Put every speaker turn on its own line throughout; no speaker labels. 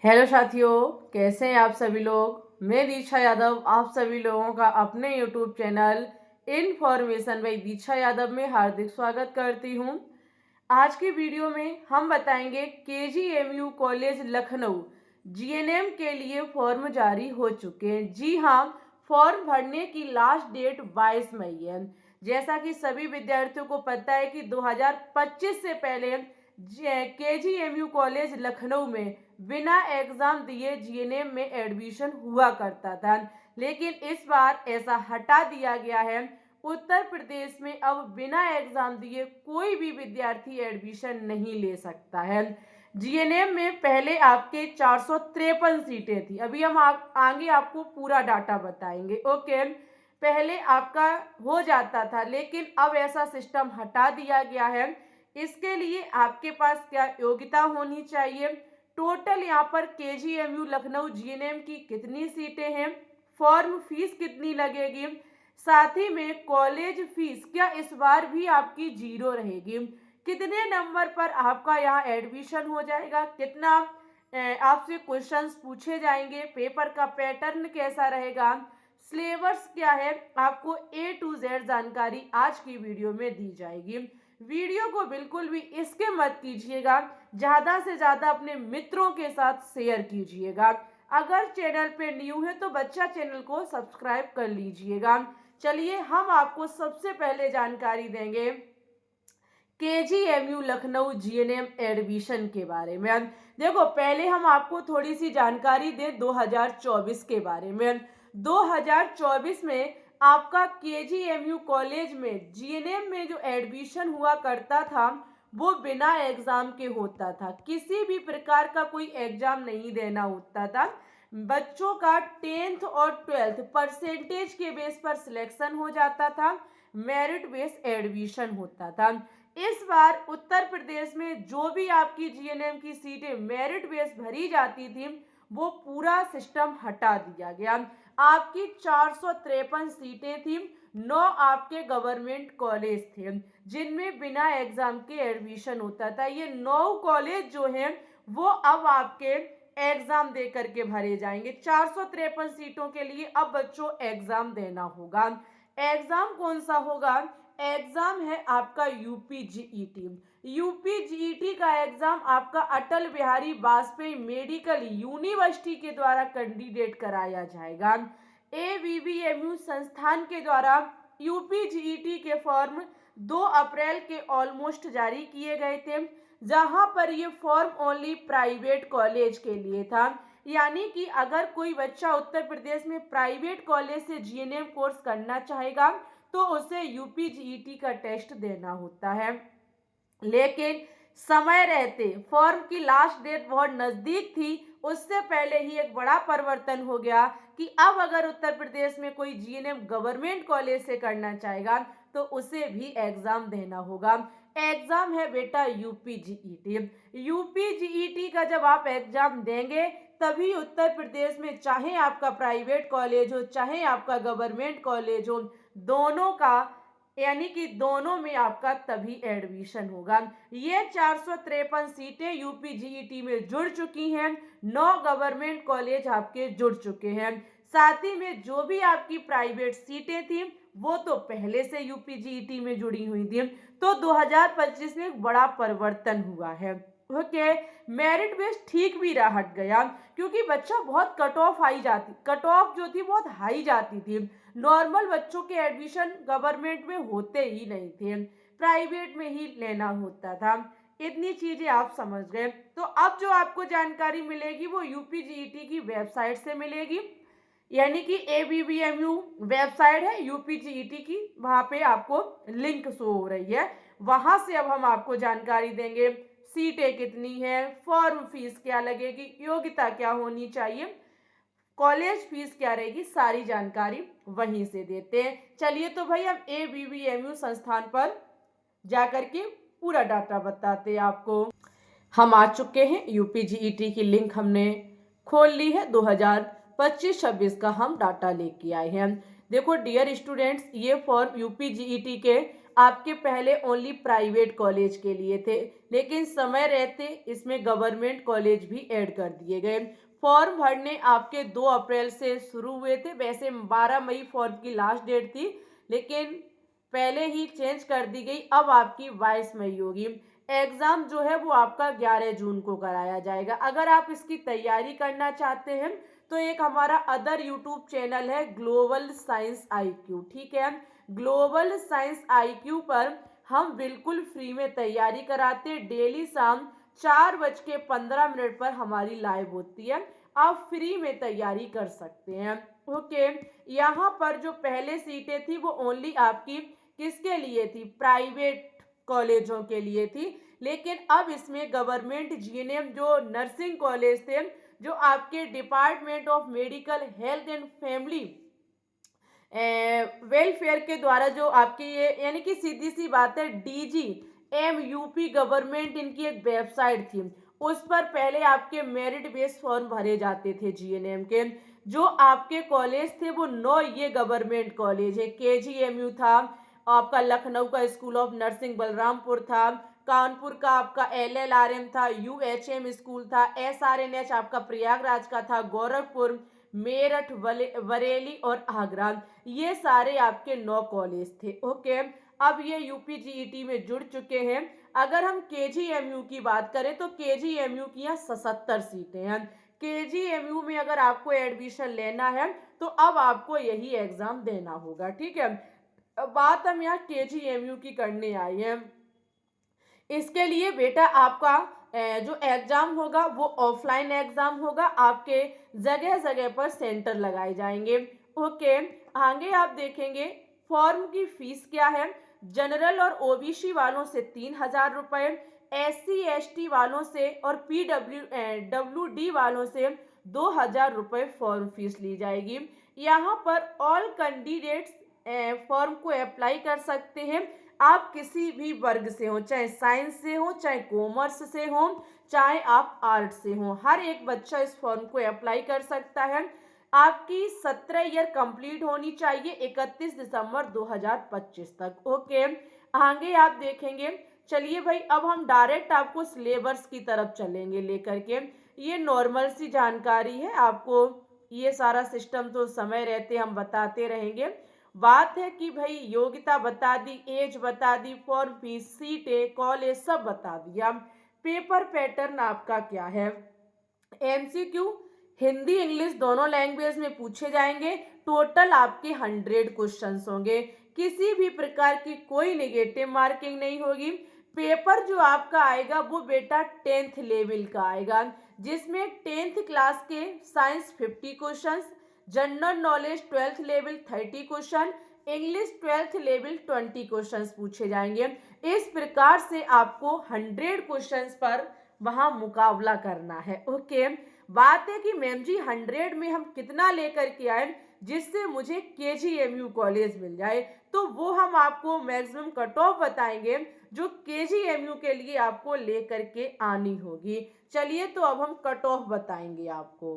Hello साथियों, कैसे हैं आप सभी लोग। मैं दीक्षा यादव आप सभी लोगों का अपने यूट्यूब चैनल इन्फॉर्मेशन बाय दीक्षा यादव में हार्दिक स्वागत करती हूं। आज की वीडियो में हम बताएंगे केजीएमयू कॉलेज लखनऊ जीएनएम के लिए फॉर्म जारी हो चुके हैं। जी हाँ, फॉर्म भरने की लास्ट डेट 22 मई है। जैसा कि सभी विद्यार्थियों को पता है कि 2025 से पहले केजीएमयू कॉलेज लखनऊ में बिना एग्जाम दिए जीएनएम में एडमिशन हुआ करता था, लेकिन इस बार ऐसा हटा दिया गया है। उत्तर प्रदेश में अब बिना एग्जाम दिए कोई भी विद्यार्थी एडमिशन नहीं ले सकता है। जीएनएम में पहले आपके 453 सीटें थी। अभी हम आगे आपको पूरा डाटा बताएंगे। ओके, पहले आपका हो जाता था, लेकिन अब ऐसा सिस्टम हटा दिया गया है। इसके लिए आपके पास क्या योग्यता होनी चाहिए, टोटल यहाँ पर केजीएमयू लखनऊ जीएनएम की कितनी सीटें हैं, फॉर्म फीस कितनी लगेगी, साथ ही में कॉलेज फीस क्या इस बार भी आपकी जीरो रहेगी, कितने नंबर पर आपका यहाँ एडमिशन हो जाएगा, कितना आपसे क्वेश्चंस पूछे जाएंगे, पेपर का पैटर्न कैसा रहेगा, सिलेबस क्या है, आपको ए टू जेड जानकारी आज की वीडियो में दी जाएगी। वीडियो को बिल्कुल भी इसके मत कीजिएगा, ज़्यादा से ज़्यादा अपने मित्रों के साथ शेयर कीजिएगा। अगर चैनल पे न्यू है तो बच्चा चैनल को सब्सक्राइब कर लीजिएगा। चलिए हम आपको सबसे पहले जानकारी देंगे केजीएमयू लखनऊ जीएनएम एडमिशन के बारे में। देखो, पहले हम आपको थोड़ी सी जानकारी दें 2024 के बारे में। 2024 में आपका केजीएमयू कॉलेज में जीएनएम में जो एडमिशन हुआ करता था वो बिना एग्जाम के होता था। किसी भी प्रकार का कोई एग्जाम नहीं देना होता था। बच्चों का 10th और 12th परसेंटेज के बेस पर सिलेक्शन हो जाता था, मेरिट बेस एडमिशन होता था। इस बार उत्तर प्रदेश में जो भी आपकी जीएनएम की सीटें मेरिट बेस भरी जाती थी वो पूरा सिस्टम हटा दिया गया। आपकी 453 सीटें थी, 9 आपके गवर्नमेंट कॉलेज थे जिनमें बिना एग्जाम के एडमिशन होता था। ये 9 कॉलेज जो हैं वो अब आपके एग्जाम दे करके भरे जाएंगे। 453 सीटों के लिए अब बच्चों एग्जाम देना होगा। एग्जाम कौन सा होगा? एग्जाम है आपका यूपीजीईटी। यूपीजीईटी का एग्जाम आपका अटल बिहारी वाजपेयी मेडिकल यूनिवर्सिटी के द्वारा कैंडिडेट कराया जाएगा। एवीवीएमयू संस्थान के द्वारा यूपीजीईटी के फॉर्म 2 अप्रैल के ऑलमोस्ट जारी किए गए थे, जहां पर ये फॉर्म ओनली प्राइवेट कॉलेज के लिए था। यानी कि अगर कोई बच्चा उत्तर प्रदेश में प्राइवेट कॉलेज से जीएनएम कोर्स करना चाहेगा तो उसे यूपीजीईटी का टेस्ट देना होता है। लेकिन समय रहते फॉर्म की लास्ट डेट बहुत नजदीक थी, उससे पहले ही एक बड़ा परिवर्तन हो गया कि अब अगर उत्तर प्रदेश में कोई जीएनएम गवर्नमेंट कॉलेज से करना चाहेगा तो उसे भी एग्जाम देना होगा। एग्जाम है बेटा यूपीजीईटी। यूपीजीईटी का जब आप एग्जाम देंगे तभी उत्तर प्रदेश में, चाहे आपका प्राइवेट कॉलेज हो चाहे आपका गवर्नमेंट कॉलेज हो, दोनों का यानी कि दोनों में आपका तभी एडमिशन होगा। ये 453 सीटें यूपीजीईटी में जुड़ चुकी हैं, 9 गवर्नमेंट कॉलेज आपके जुड़ चुके हैं। साथ ही में जो भी आपकी प्राइवेट सीटें थी वो तो पहले से यूपीजीईटी में जुड़ी हुई थी। तो 2025 में एक बड़ा परिवर्तन हुआ है। ओके, मेरिट बेस ठीक भी रहा हट गया क्योंकि बच्चा बहुत कट ऑफ जो थी बहुत हाई जाती थी। नॉर्मल बच्चों के एडमिशन गवर्नमेंट में होते ही नहीं थे, प्राइवेट में ही लेना होता था। इतनी चीजें आप समझ गए। तो अब जो आपको जानकारी मिलेगी वो यूपीजीईटी की वेबसाइट से मिलेगी, यानी कि एबीवीएमयू वेबसाइट है यूपीजीईटी की, वहां पे आपको लिंक शो हो रही है। वहां से अब हम आपको जानकारी देंगे सीटें कितनी है, फॉर्म फीस क्या लगेगी, योग्यता क्या होनी चाहिए, कॉलेज फीस क्या रहेगी, सारी जानकारी वहीं से देते हैं। चलिए तो भाई हम एबीवीएमयू संस्थान पर जाकर के पूरा डाटा बताते हैं आपको। हम आ चुके हैं, यूपीजीईटी की लिंक हमने खोल ली है। 2025-26 का हम डाटा लेके आए हैं। देखो डियर स्टूडेंट्स, ये फॉर्म यूपीजीईटी के आपके पहले ओनली प्राइवेट कॉलेज के लिए थे, लेकिन समय रहते इसमें गवर्नमेंट कॉलेज भी ऐड कर दिए गए। फॉर्म भरने आपके 2 अप्रैल से शुरू हुए थे, वैसे 12 मई फॉर्म की लास्ट डेट थी, लेकिन पहले ही चेंज कर दी गई, अब आपकी 22 मई होगी। एग्ज़ाम जो है वो आपका 11 जून को कराया जाएगा। अगर आप इसकी तैयारी करना चाहते हैं तो एक हमारा अदर यूट्यूब चैनल है ग्लोबल साइंस IQ, ठीक है। ग्लोबल साइंस IQ पर हम बिल्कुल फ्री में तैयारी कराते, डेली शाम 4:15 पर हमारी लाइव होती है, आप फ्री में तैयारी कर सकते हैं। ओके, यहाँ पर जो पहले सीटें थी वो ओनली आपकी किसके लिए थी, प्राइवेट कॉलेजों के लिए थी, लेकिन अब इसमें गवर्नमेंट GNM जो नर्सिंग कॉलेज थे, जो आपके department of medical health and family welfare के द्वारा जो आपकी ये यानी कि सीधी सी बात है DGMUP गवर्नमेंट इनकी एक वेबसाइट थी, उस पर पहले आपके मेरिट बेस फॉर्म भरे जाते थे GNM के। जो आपके कॉलेज थे वो 9 ये गवर्नमेंट कॉलेज है, KGMU था, आपका लखनऊ का स्कूल ऑफ नर्सिंग बलरामपुर था, कानपुर का आपका LLRM था, UHM स्कूल था, SRNH आपका प्रयागराज का था, गोरखपुर, मेरठ, बरेली और आगरा, ये सारे आपके 9 कॉलेज थे। ओके, अब ये UPGET में जुड़ चुके हैं। अगर हम KGMU की बात करें तो KGMU की यहाँ 77 सीटें हैं। KGMU में अगर आपको एडमिशन लेना है तो अब आपको यही एग्जाम देना होगा, ठीक है। अब बात हम यहाँ KGMU की करने आए हैं। इसके लिए बेटा आपका जो एग्जाम होगा वो ऑफलाइन एग्जाम होगा, आपके जगह जगह पर सेंटर लगाए जाएंगे। ओके, आगे आप देखेंगे फॉर्म की फीस क्या है। जनरल और OBC वालों से 3,000 रुपये, SC ST वालों से और PWD वालों से 2,000 रुपये फॉर्म फीस ली जाएगी। यहाँ पर ऑल कैंडिडेट्स फॉर्म को अप्लाई कर सकते हैं। आप किसी भी वर्ग से हो, चाहे साइंस से हो, चाहे कॉमर्स से हो, चाहे आप आर्ट से हो, हर एक बच्चा इस फॉर्म को अप्लाई कर सकता है। आपकी 17 ईयर कंप्लीट होनी चाहिए 31 दिसंबर 2025 तक। ओके, आगे आप देखेंगे, चलिए भाई अब हम डायरेक्ट आपको सिलेबस की तरफ चलेंगे लेकर के। ये नॉर्मल सी जानकारी है, आपको ये सारा सिस्टम तो समय रहते हम बताते रहेंगे। बात है कि भाई योग्यता बता दी, एज बता दी, फॉर्म फीस, सीटें, कॉलेज सब बता दिया। पेपर पैटर्न आपका क्या है, MCQ हिंदी इंग्लिश दोनों लैंग्वेज में पूछे जाएंगे। टोटल आपके 100 क्वेश्चंस होंगे, किसी भी प्रकार की कोई नेगेटिव मार्किंग नहीं होगी। पेपर जो आपका आएगा वो बेटा 10th लेवल का आएगा, जिसमें 10th क्लास के science 50 questions, general knowledge 12th level 30 question, English 12th level 20 questions पूछे जाएंगे। इस प्रकार से आपको 100 क्वेश्चंस पर वहां मुकाबला करना है। ओके, बात है कि मैम जी 100 में हम कितना लेकर के आए जिससे मुझे KGMU कॉलेज मिल जाए, तो वो हम आपको मैक्सिमम कट ऑफ बताएंगे जो KGMU के लिए आपको लेकर के आनी होगी। चलिए तो अब हम कट ऑफ बताएंगे आपको।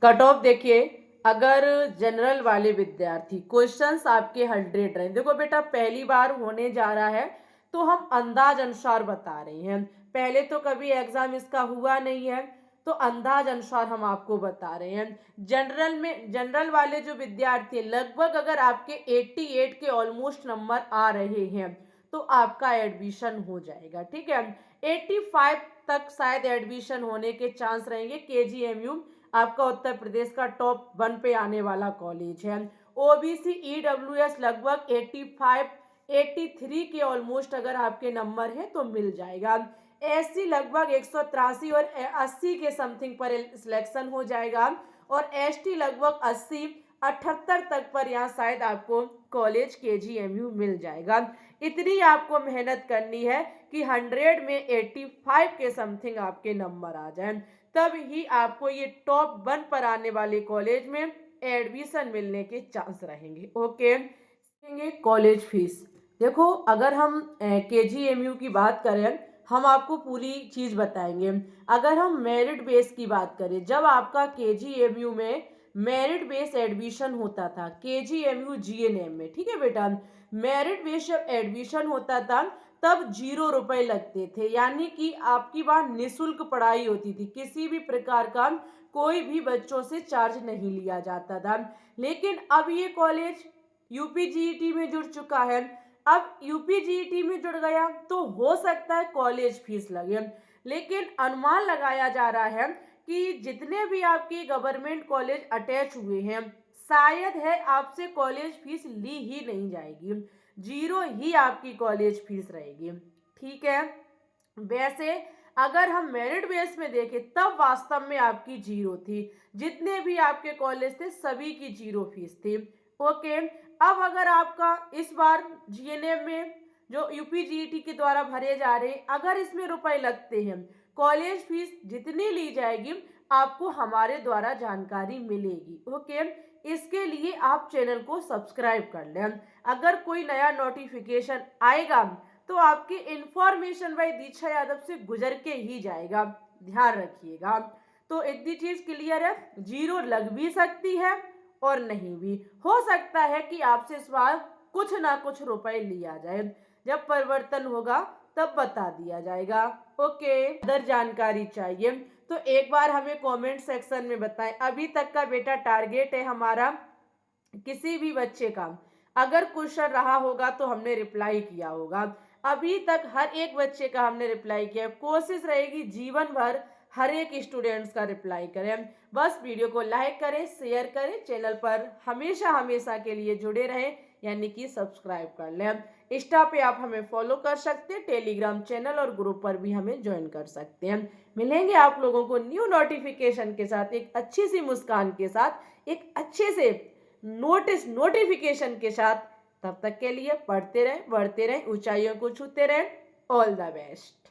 कट ऑफ देखिए, अगर जनरल वाले विद्यार्थी क्वेश्चंस आपके 100 रहे, देखो बेटा पहली बार होने जा रहा है तो हम अंदाज अनुसार बता रहे हैं, पहले तो कभी एग्जाम इसका हुआ नहीं है तो अंदाज अनुसार हम आपको बता रहे हैं। जनरल वाले जो विद्यार्थी लगभग अगर आपके 88 के ऑलमोस्ट नंबर आ रहे हैं तो आपका एडमिशन हो जाएगा, ठीक है। 85 तक शायद एडमिशन होने के चांस रहेंगे। KGMU आपका उत्तर प्रदेश का टॉप 1 पे आने वाला कॉलेज है। OBC EWS लगभग 85 83 के ऑलमोस्ट अगर आपके नंबर है तो मिल जाएगा। SC लगभग 183 और 80 के समथिंग पर सिलेक्शन हो जाएगा, और ST लगभग 80 78 तक पर यहाँ शायद आपको कॉलेज KGMU मिल जाएगा। इतनी आपको मेहनत करनी है कि 100 में 85 के समथिंग आपके नंबर आ जाए, तब ही आपको ये टॉप 1 पर आने वाले कॉलेज में एडमिशन मिलने के चांस रहेंगे। ओके, कॉलेज फीस देखो, अगर हम KGMU की बात करें हम आपको पूरी चीज बताएंगे। अगर हम मेरिट बेस की बात करें, जब आपका KGMU में मेरिट बेस एडमिशन होता था KGMU GNM में, ठीक है बेटा, मेरिट बेस जब एडमिशन होता था तब 0 रुपए लगते थे, यानी कि आपकी वहाँ निःशुल्क पढ़ाई होती थी, किसी भी प्रकार का कोई भी बच्चों से चार्ज नहीं लिया जाता था। लेकिन अब ये कॉलेज यूपीजीईटी में जुड़ चुका है। अब यूपीजीईटी में जुड़ गया तो हो सकता है कॉलेज फीस लगे, लेकिन अनुमान लगाया जा रहा है कि जितने भी आपके गवर्नमेंट कॉलेज अटैच हुए हैं, शायद है आपसे कॉलेज फीस ली ही नहीं जाएगी, 0 ही आपकी कॉलेज फीस रहेगी। ठीक है, वैसे अगर हम मेरिट बेस में देखें तब वास्तव में आपकी 0 थी, जितने भी आपके कॉलेज थे सभी की 0 फीस थी। ओके, अब अगर आपका इस बार जीएनएम में जो यूपीजीईटी के द्वारा भरे जा रहे हैं, अगर इसमें रुपए लगते हैं, कॉलेज फीस जितनी ली जाएगी आपको हमारे द्वारा जानकारी मिलेगी। ओके, इसके लिए आप चैनल को सब्सक्राइब कर लें। अगर कोई नया नोटिफिकेशन आएगा तो आपकी इंफॉर्मेशन भाई दीक्षा यादव से गुजर के ही जाएगा, ध्यान रखिएगा। तो इतनी चीज क्लियर है, 0 लग भी सकती है और नहीं भी हो सकता है कि आपसे इस बार कुछ ना कुछ रुपए लिया जाए, जब परिवर्तन होगा तब बता दिया जाएगा। ओके, अदर जानकारी चाहिए तो एक बार हमें कमेंट सेक्शन में बताएं। अभी तक का बेटा टारगेट है हमारा, किसी भी बच्चे का अगर क्वेश्चन रहा होगा तो हमने रिप्लाई किया होगा। अभी तक हर एक बच्चे का हमने रिप्लाई किया, कोशिश रहेगी जीवन भर हर एक स्टूडेंट्स का रिप्लाई करें। बस वीडियो को लाइक करें, शेयर करें, चैनल पर हमेशा हमेशा के लिए जुड़े रहें, यानी कि सब्सक्राइब कर लें। इंस्टा पे आप हमें फॉलो कर सकते हैं, टेलीग्राम चैनल और ग्रुप पर भी हमें ज्वाइन कर सकते हैं। मिलेंगे आप लोगों को न्यू नोटिफिकेशन के साथ, एक अच्छी सी मुस्कान के साथ, एक अच्छे से नोटिफिकेशन के साथ। तब तक के लिए पढ़ते रहें, बढ़ते रहें, ऊंचाइयों को छूते रहें। All the best.